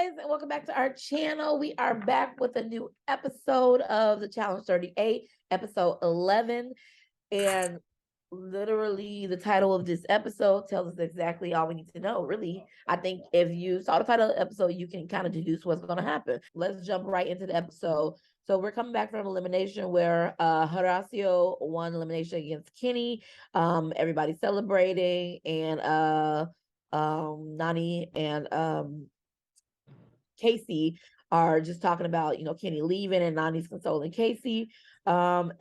guys, and welcome back to our channel. We are back with a new episode of the Challenge 38, episode 11. And literally the title of this episode tells us exactly all we need to know. Really, I think if you saw the title of the episode, you can kind of deduce what's going to happen. Let's jump right into the episode. So we're coming back from elimination where Horacio won elimination against Kenny. Everybody's celebrating, and Nani and Casey are just talking about, Kenny leaving and Nani's consoling Casey. And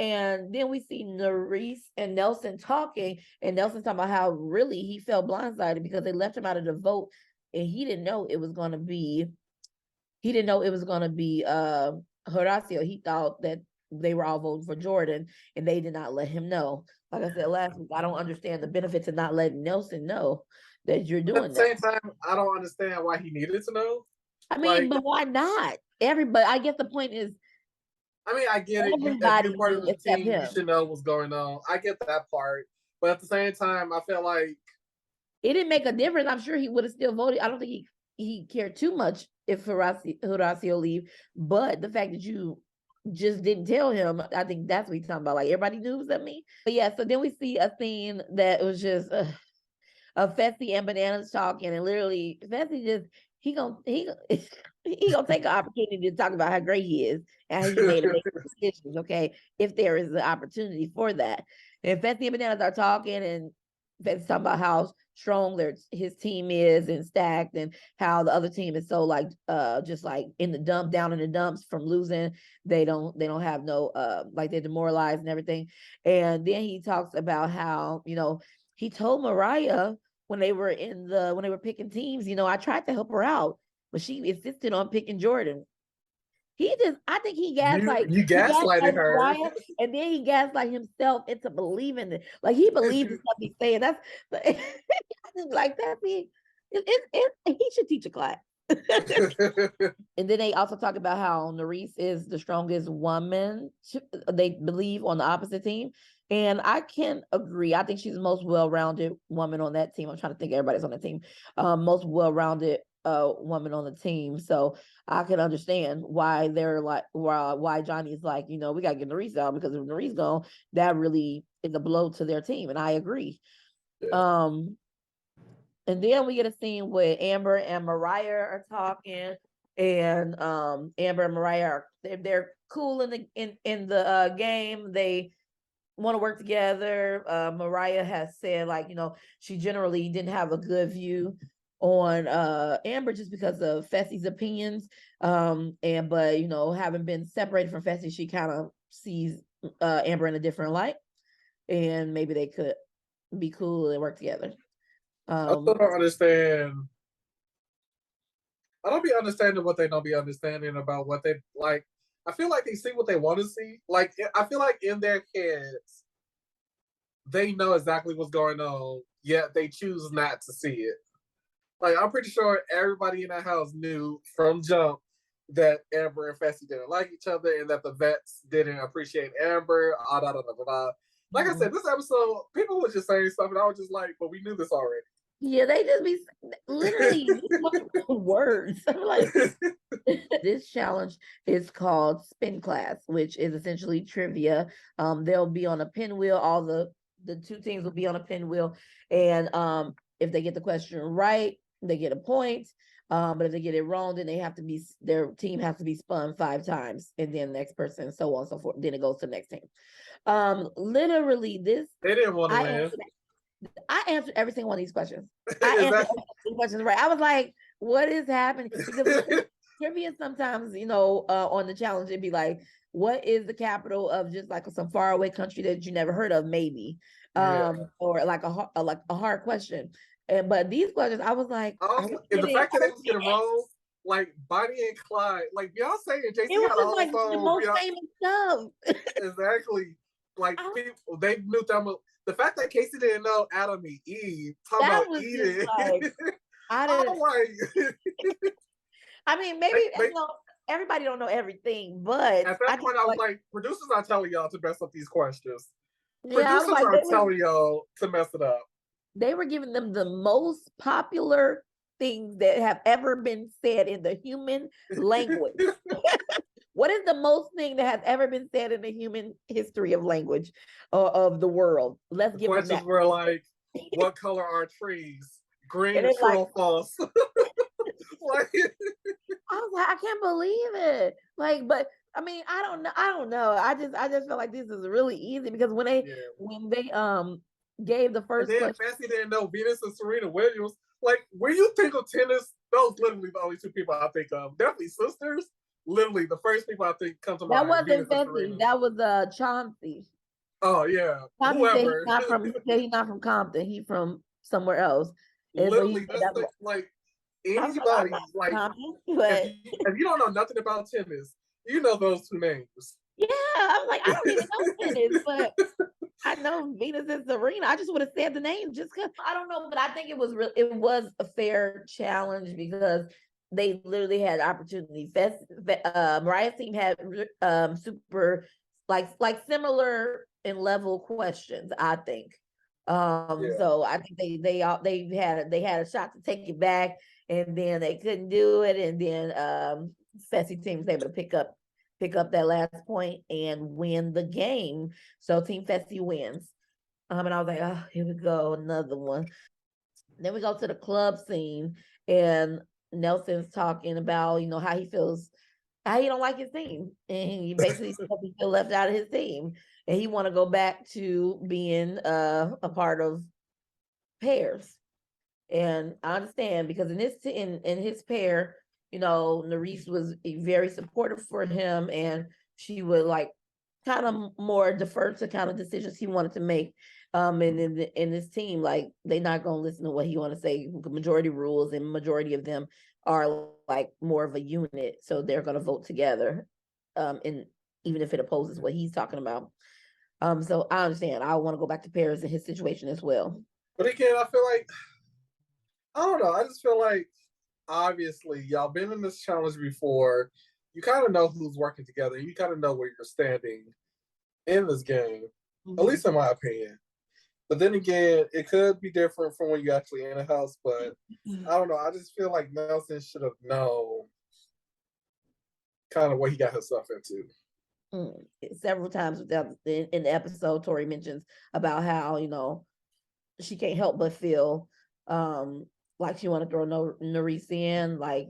then we see Nerese and Nelson talking, and Nelson's talking about how really he felt blindsided because they left him out of the vote, and he didn't know it was going to be Horacio. He thought that they were all voting for Jordan, and they did not let him know. Like I said last week, I don't understand the benefit to not letting Nelson know that you're doing that. At the same time, I don't understand why he needed to know. I mean, but why not? Everybody, I guess the point is, I mean, I get it. If you're part of the team, you should know what's going on. I get that part. But at the same time, I feel like it didn't make a difference. I'm sure he would have still voted. I don't think he cared too much if Horacio leave. But the fact that you just didn't tell him, I think that's what he's talking about. Like, everybody knew it was at me. But yeah, so then we see a scene that was just Fessy and Bananas talking, and literally Fessy just he gonna take an opportunity to talk about how great he is and how he made decisions. Okay, if there is an opportunity for that, and Fessy and Bananas are talking, and Fessy's talking about how strong his team is and stacked, and how the other team is so just like down in the dumps from losing. They don't have no like they're demoralized and everything. And then he talks about how he told Mariah when they were picking teams, I tried to help her out, but she insisted on picking Jordan. I think he gaslighted her, Mariah, and then he gaslight himself into believing it. Like, he believes the stuff he's saying. That's I just like that. He should teach a class. And then they also talk about how Nerese is the strongest woman, they believe, on the opposite team. And I can agree. I think she's the most well-rounded woman on that team. I'm trying to think everybody's on the team. Most well-rounded woman on the team. So I can understand why they're like, why Johnny's like, we got to get Nerese out, because if Nerese gone, that really is a blow to their team. And I agree. Yeah. And then we get a scene where Amber and Mariah are talking, and Amber and Mariah they're cool in the game. They want to work together. Mariah has said, like, she generally didn't have a good view on Amber just because of Fessy's opinions. But having been separated from Fessy, she kind of sees Amber in a different light, and maybe they could be cool and work together. I still don't understand. I don't be understanding what they don't be understanding about what they like. I feel like they see what they want to see. Like, I feel like in their heads, they know exactly what's going on, yet they choose not to see it. Like, I'm pretty sure everybody in that house knew from jump that Amber and Fessy didn't like each other, and that the vets didn't appreciate Amber. Like I said, this episode, people were just saying stuff, and I was just like, but we knew this already. Yeah, they just be literally words. Like, this challenge is called Spin Class, which is essentially trivia. They'll be on a pinwheel. All the two teams will be on a pinwheel, and if they get the question right, they get a point. But if they get it wrong, then their team has to be spun 5 times, and then the next person, so on and so forth. Then it goes to the next team. Literally, they didn't want to win. I answered every single one of these questions. I answered these questions right. I was like, what is happening? Because trivia sometimes, on the challenge, it'd be like, what is the capital of just like some faraway country that you never heard of, maybe? Or like a hard question. But these questions, I was like, the fact that they was getting wrong, like Bonnie and Clyde, like Beyonce and JC, it was like the most famous stuff. Exactly. Like, people, they knew them. The fact that Casey didn't know Adam and Eve, talking about eating. Like, I mean, maybe everybody don't know everything, but at that point, I was like, producers are telling y'all to mess up these questions. Producers are telling y'all to mess it up. They were giving them the most popular things that have ever been said in the human language? What is the most thing that has ever been said in the human history of language or of the world? Let's The give them questions that. were like, what color are trees? Green And is it's true like, or false? Like, I was like, I can't believe it. Like, but I mean, I don't know. I just feel like this is really easy because when they gave the and first then question. Messi didn't know Venus and Serena Williams. Like, when you think of tennis, those literally the only two people I think of. Definitely sisters. Literally, the first people I think come to That mind, Venus wasn't and Fessy. Serena. That was Chauncey. Oh yeah, Chauncey said whoever. he's not from Compton. He's from somewhere else. And so he Literally, said that's that's what like I'm not anybody. Like, Compton, if but you don't know nothing about tennis, you know those two names. yeah, I'm like, I don't even know tennis, but I know Venus and Serena. I just would have said the name just because I don't know, but I think it was real. It was a fair challenge because they literally had opportunity. Mariah's team had super like similar in level questions. I think. Yeah. So I think they had a shot to take it back, and then they couldn't do it, and then Fessy team was able to pick up that last point and win the game. So Team Fessy wins. And I was like, oh, here we go, another one. Then we go to the club scene, and Nelson's talking about, how he feels, how he don't like his team. And he basically said he feel left out of his team. And he want to go back to being a part of pairs. And I understand because in his pair, Nerese was very supportive for him, and she would like kind of more defer to kind of decisions he wanted to make. And in this team, like they're not gonna listen to what he want to say. Majority rules, and majority of them are like more of a unit, so they're gonna vote together. And even if it opposes what he's talking about. So I understand. I want to go back to Paris in his situation as well. But again, I feel like I don't know. I just feel like obviously y'all been in this challenge before. You kind of know who's working together. You kind of know where you're standing in this game, at least in my opinion. But then again, it could be different from when you actually in a house. But I don't know. I just feel like Nelson should have known kind of what he got himself into. Several times in the episode, Tori mentions about how she can't help but feel like she want to throw Nerese in, like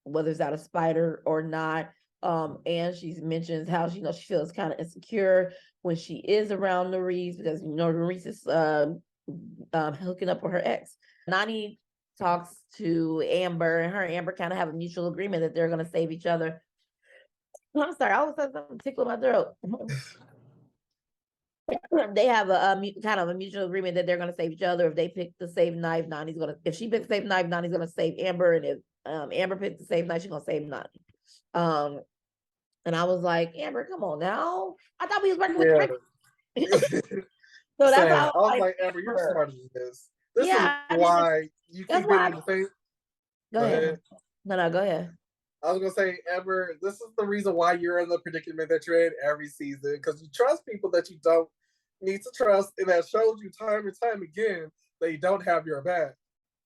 whether it's out of spider or not. And she mentions how she feels kind of insecure when she is around Nerese because Nerese is hooking up with her ex. Nani talks to Amber, and her and Amber kind of have a mutual agreement that they're going to save each other. I'm sorry, I always said something tickle my throat. They have a kind of a mutual agreement that they're going to save each other. If they pick the save knife, Nani's going to. If she picks the save knife, Nani's going to save Amber, and if Amber picks the save knife, she's going to save Nani. And I was like, Amber, come on now. I thought we was working with the So that's Same. why I was like, Amber, you're smarter than this. This is why you keep getting in the same. Go ahead. No, go ahead. I was gonna say, Amber, this is the reason why you're in the predicament that you're in every season, because you trust people that you don't need to trust, and that shows you time and time again that you don't have your back.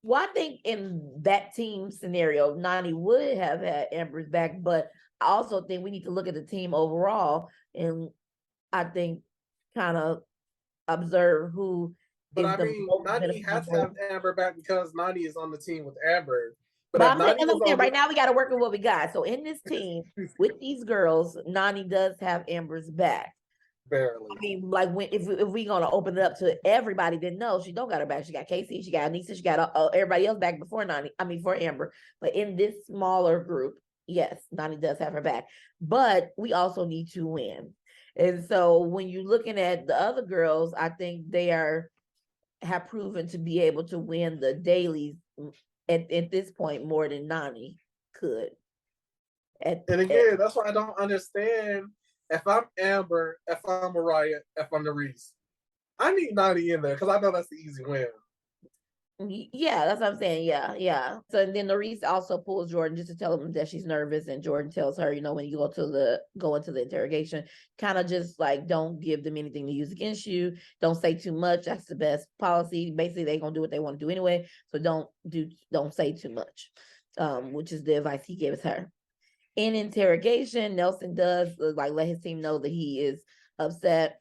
Well, I think in that team scenario, Nani would have had Amber's back, but I also think we need to look at the team overall, and I think kind of observe who. But I mean, Nani has to have Amber back because Nani is on the team with Amber. But I'm saying right now we got to work with what we got. So in this team with these girls, Nani does have Amber's back. Barely. I mean, like if we gonna open it up to everybody, then no, she don't got her back. She got Casey, she got Anissa, she got everybody else back before Nani. I mean, for Amber. But in this smaller group, yes, Nani does have her back. But we also need to win. And so when you're looking at the other girls, I think they have proven to be able to win the dailies at this point more than Nani could. And again, that's why I don't understand. If I'm Amber, if I'm Mariah, if I'm Nerese, I need Nani in there because I know that's the easy win. Yeah, that's what I'm saying. Yeah. So and then Nerese also pulls Jordan just to tell him that she's nervous, and Jordan tells her, when you go into the interrogation, kind of just like don't give them anything to use against you. Don't say too much. That's the best policy. Basically, they're gonna do what they want to do anyway. So don't say too much. Which is the advice he gives her. In interrogation, Nelson does like let his team know that he is upset,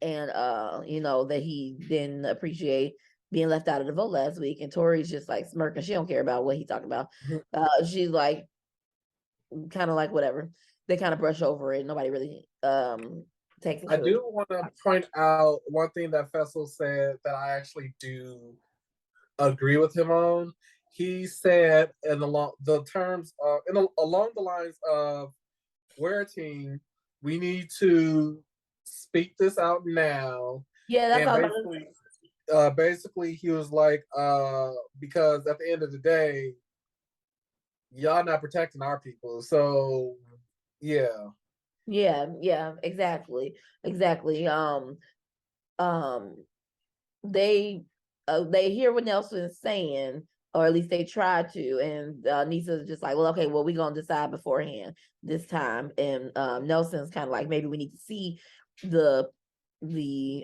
and that he didn't appreciate being left out of the vote last week. And Tori's just like smirking. She don't care about what he's talking about. She's like kind of like whatever. They kind of brush over it. Nobody really takes it. I do want to point out one thing that Fessel said that I actually do agree with him on. He said along the lines of, we're a team. We need to speak this out now. Yeah, that's and basically he was like, because at the end of the day, y'all not protecting our people. So yeah. Yeah, exactly. They hear what Nelson's saying, or at least they try to, and Nisa's just like, well, okay, well, we're gonna decide beforehand this time. And Nelson's kind of like, maybe we need to see the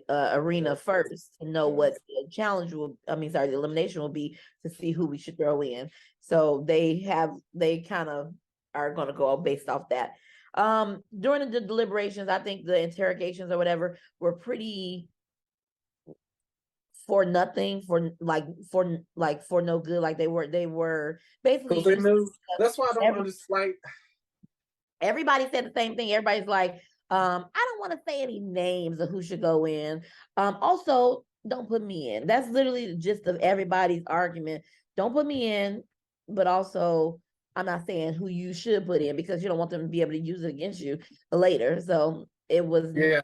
arena first to know what the challenge the elimination will be, to see who we should throw in. So they kind of are going to go based off that. During the deliberations, I think the interrogations or whatever were pretty for nothing, for no good. Like they were basically, they knew. That's why I don't understand. Everybody said the same thing. Everybody's like, I don't want to say any names of who should go in. Also, don't put me in. That's literally the gist of everybody's argument. Don't put me in, but also I'm not saying who you should put in, because you don't want them to be able to use it against you later. So it was. Yeah,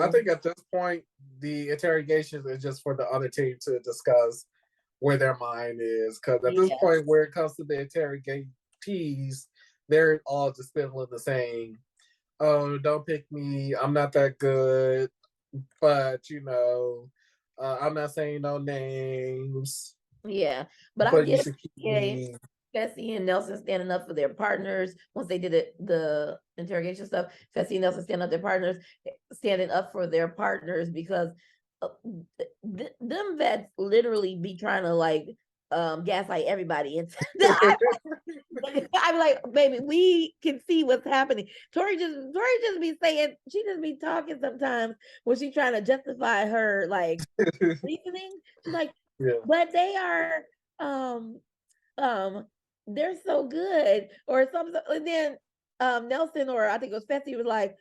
I think at this point, the interrogations are just for the other team to discuss where their mind is. Because at this point, where it comes to the interrogatees, they're all just spitting the same. Oh, don't pick me. I'm not that good. But, I'm not saying no names. Yeah, but I get it. Fessy and Nelson standing up for their partners once they did the interrogation stuff. Fessy and Nelson standing up for their partners, because them vets literally be trying to like gaslight everybody. I'm like, baby, we can see what's happening. Tori just be saying, she just be talking sometimes when she's trying to justify her like reasoning. She's like, but they are they're so good, or something. And then Nelson, or I think it was Fessy, was like,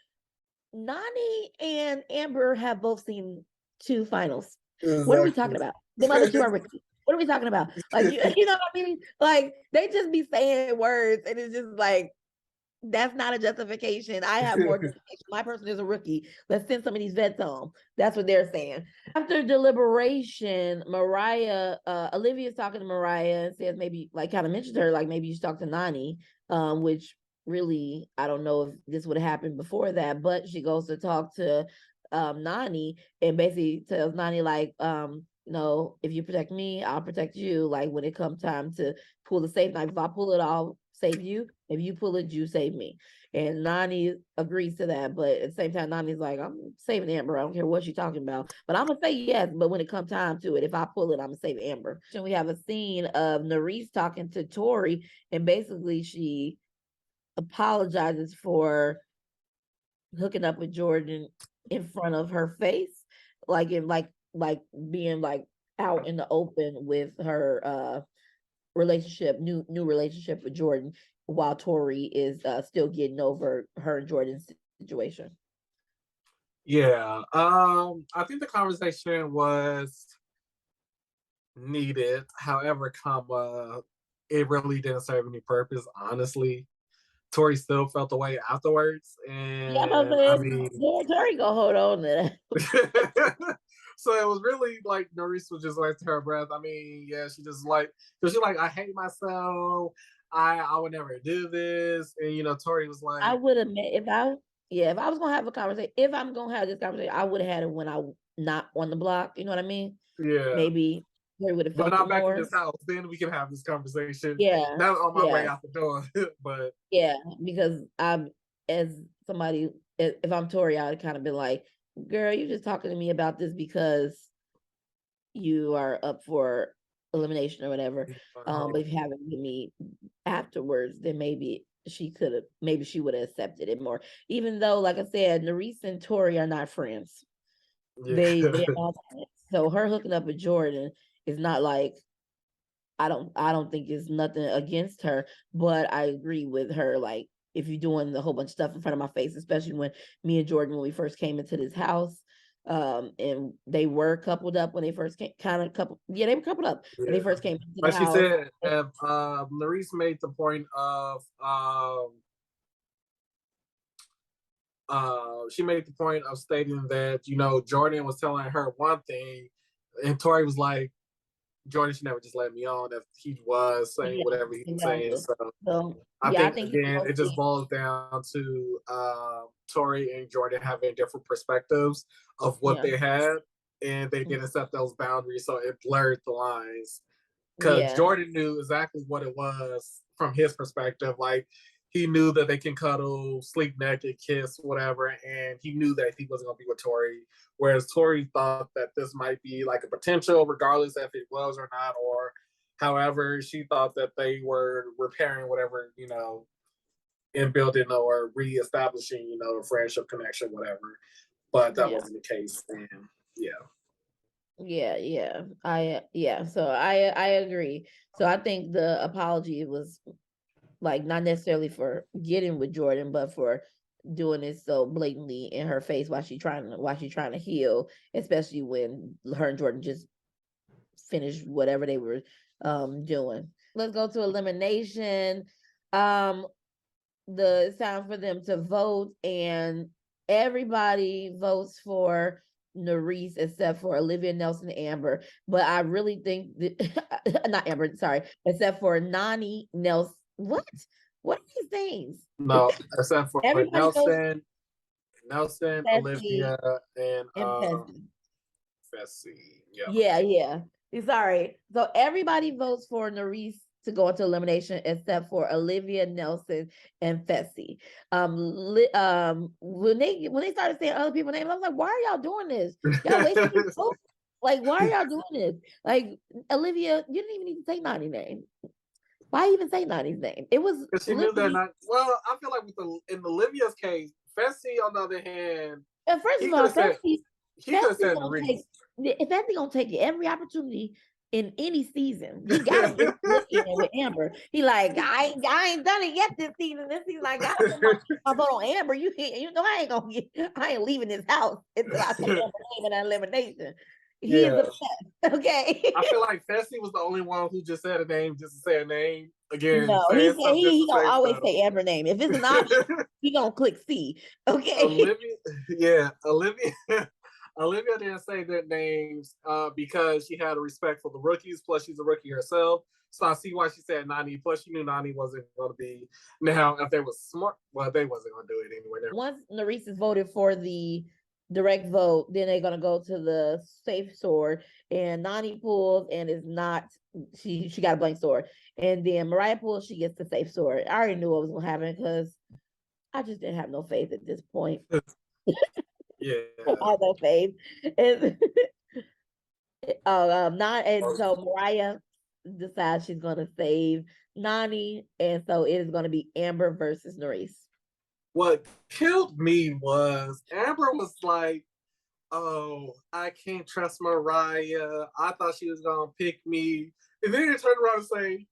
Nani and Amber have both seen 2 finals. Exactly. What are we talking about? The other 2 are rookies. What are we talking about? Like, you know what I mean? Like, they just be saying words, and it's just like, that's not a justification. I have more justification. My person is a rookie. Let's send some of these vets home. That's what they're saying. After deliberation, Olivia's talking to Mariah and says, maybe, like, kind of mentioned her, like, maybe you should talk to Nani, which really, I don't know if this would have happened before that, but she goes to talk to Nani, and basically tells Nani, like, no, if you protect me, I'll protect you. Like, when it comes time to pull the safe knife, if I pull it, I'll save you. If you pull it, you save me. And Nani agrees to that, but at the same time, Nani's like, I'm saving Amber. I don't care what she's talking about, but I'm gonna say yes. But when it comes time to it, if I pull it, I'm gonna save Amber. And we have a scene of Nerese talking to Tori, and basically she apologizes for hooking up with Jordan in front of her face, like in like being like out in the open with her new relationship with Jordan, while Tori is still getting over her and Jordan's situation. Yeah, I think the conversation was needed. However, it really didn't serve any purpose, honestly. Tori still felt the way afterwards, and I mean, Tori go hold on to that. So it was really like Nerese was just like to her breath. I mean, yeah, she just like, because she's like, I hate myself. I would never do this. And Tori was like, I would admit, if I was gonna have a conversation, if I'm gonna have this conversation, I would have had it when I not on the block. You know what I mean? Yeah. Maybe Tori would have When felt I'm it back in more. this house, then we can have this conversation. Yeah, Now on my way yeah, out the door, but yeah. Because I'm as somebody, if I'm Tori, I'd kind of be like, "Girl, you just talking to me about this because you are up for elimination or whatever. But if you haven't with me afterwards, then maybe she would have accepted it more. Even though, like I said, Nerese and Tori are not friends. yeah. They're not friends. So her hooking up with Jordan is not like, I don't think it's nothing against her, but I agree with her. Like, if you're doing the whole bunch of stuff in front of my face, especially when me and Jordan, when we first came into this house, and they were coupled up when they first came, they were coupled up when they first came into the But she house. said if Nerese made the point of she made the point of stating that, you know, Jordan was telling her one thing, and Tori was like, Jordan should never just let me on if he was saying whatever he was saying. So I I think think again, it just boils down to Tori and Jordan having different perspectives of what they had, and they didn't set those boundaries, so it blurred the lines. Because Jordan knew exactly what it was from his perspective. Like, he knew that they can cuddle, sleep naked, kiss, whatever, and he knew that he wasn't going to be with Tori. Whereas Tori thought that this might be like a potential, regardless if it was or not, or however, she thought that they were repairing whatever, you know, in building or reestablishing, you know, a friendship connection, whatever. But that wasn't the case. And yeah. So I agree. So I think the apology was like not necessarily for getting with Jordan, but for doing it so blatantly in her face while she's trying to heal, especially when her and Jordan just finished whatever they were doing. Let's go to elimination. It's time for them to vote, and everybody votes for Nerese except for Olivia, Nelson, Amber. But I really think that not Amber, sorry, except for Nani, Nelson. What are these things? No, except for Everybody Nelson, Fessy, Olivia, and Fessy. Fessy. Yeah. Sorry. So everybody votes for Nerese to go into elimination except for Olivia, Nelson, and Fessy. When they started saying other people's names, I was like, why are y'all doing this? Y'all wasting your vote. Like, why are y'all doing this? Like, Olivia, you didn't even need to say Nani's name. Why even say Nani's name? It was because she knew that not. Well, I feel like in Olivia's case, Fessy, on the other hand, first of all, he could have said Nerese. Fessy gonna take every opportunity in any season. He got to get looking with Amber. He like, I ain't done it yet this season. This season, I got to put my vote on Amber. You know, I ain't leaving this house until I say Amber's name in an elimination. He is upset. Okay. I feel like Fessy was the only one who just said a name just to say a name. Again, no, he gonna always say Amber's name. If it's an option, he gonna click C. Okay. Olivia didn't say their names because she had a respect for the rookies. Plus, she's a rookie herself. So I see why she said Nani. Plus, she knew Nani wasn't going to be. Now, if they was smart, well, they wasn't going to do it anyway. Once Nerese is voted for the direct vote, then they're going to go to the safe sword. And Nani pulls and is not, she got a blank sword. And then Mariah pulls, she gets the safe sword. I already knew what was going to happen because I just didn't have no faith at this point. Yeah. I have no faith. So Mariah decides she's going to save Nani, and so it is going to be Amber versus Nerese. What killed me was Amber was like, "Oh, I can't trust Mariah. I thought she was gonna pick me," and then it turned around and say,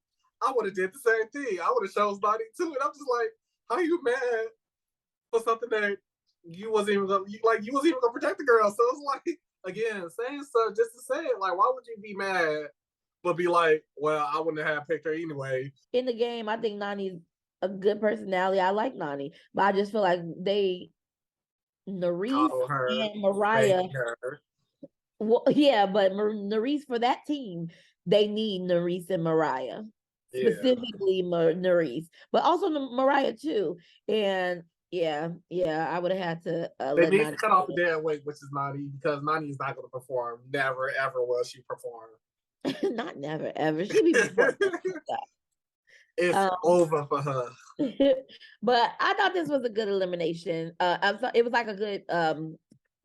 "I would have did the same thing. I would have chose Nani too." And I'm just like, "How you mad for something that you wasn't even gonna protect the girl?" So it's like, again, saying stuff just to say it. Like, why would you be mad, but be like, "Well, I wouldn't have picked her anyway." In the game, I think Nani's a good personality. I like Nani, but I just feel like Nerese and Mariah. Well, yeah, but Nerese for that team, they need Nerese and Mariah. Specifically Nerese, but also Mariah too. And yeah, I would have had to they need to cut off the dead weight, which is Nani, because Nani is not going to perform. Never, ever will she perform. Not never ever. She be before that. It's over for her. But I thought this was a good elimination. It was like a good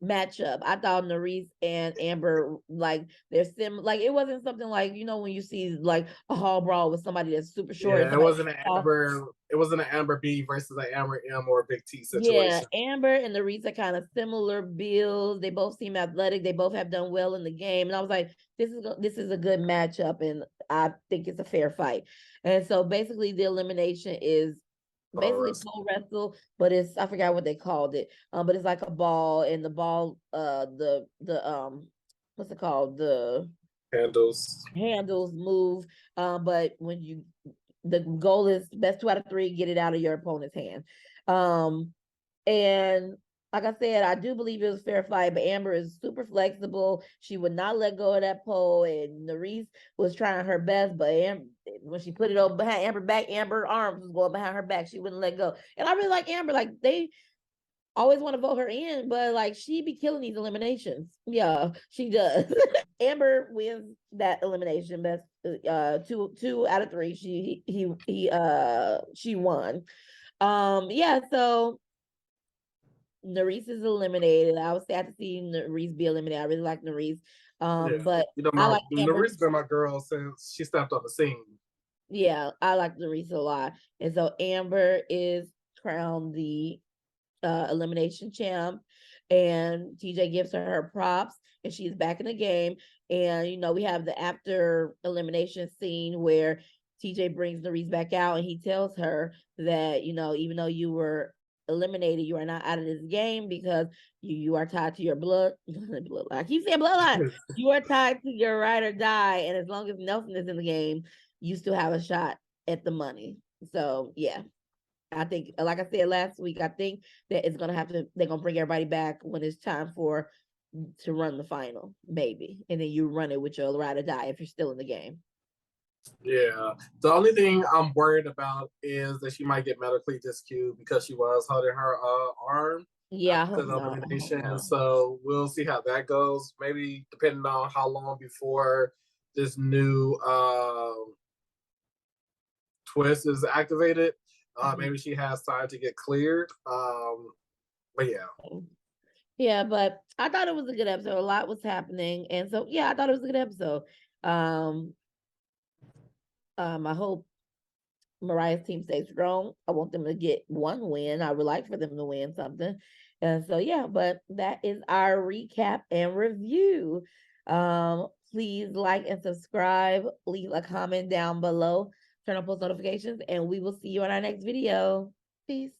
matchup. I thought Nerese and Amber, like they're like it wasn't something like, you know, when you see like a hall brawl with somebody that's super short and Yeah, it somebody wasn't an Amber. It wasn't an Amber B versus an Amber M or a Big T yeah, situation. Amber and Nerese are kind of similar builds. They both seem athletic. They both have done well in the game, and I was like, this is a good matchup, and I think it's a fair fight. And so basically, the elimination is basically pole wrestle, but it's I forgot what they called it. But it's like a ball, and the ball, the what's it called? The handles move. But when the goal is best 2 out of 3, get it out of your opponent's hand. And like I said, I do believe it was fair fight, but Amber is super flexible. She would not let go of that pole, and Nerese was trying her best, but when she put it over behind Amber back, Amber arms was going behind her back. She wouldn't let go. And I really like Amber. Like they always want to vote her in, but like she be killing these eliminations. Yeah, she does. Amber wins that elimination best 2 out of 3. She won. Yeah, so Nerese is eliminated. I was sad to see Nerese be eliminated. I really like Nerese. But you know, I like Nerese been my girl since she stepped on the scene. Yeah, I like Nerese a lot. And so Amber is crowned the elimination champ, and TJ gives her props, and she's back in the game. And you know, we have the after elimination scene where TJ brings Nerese back out, and he tells her that, you know, even though you were eliminated, you are not out of this game because you are tied to your blood. I keep saying bloodline. You are tied to your ride or die, and as long as Nelson is in the game, you still have a shot at the money. So yeah, I think, like I said last week, I think that they're gonna bring everybody back when it's time to run the final, maybe, and then you run it with your ride or die if you're still in the game. Yeah, the only thing I'm worried about is that she might get medically disqueued because she was holding her arm. Yeah, After the elimination. So we'll see how that goes. Maybe depending on how long before this new twist is activated. Maybe she has time to get cleared. But yeah. Yeah, but I thought it was a good episode. A lot was happening. And so yeah, I thought it was a good episode. I hope Mariah's team stays strong. I want them to get one win. I would like for them to win something. And so yeah, but that is our recap and review. Please like and subscribe, leave a comment down below, turn on post notifications, and we will see you on our next video. Peace.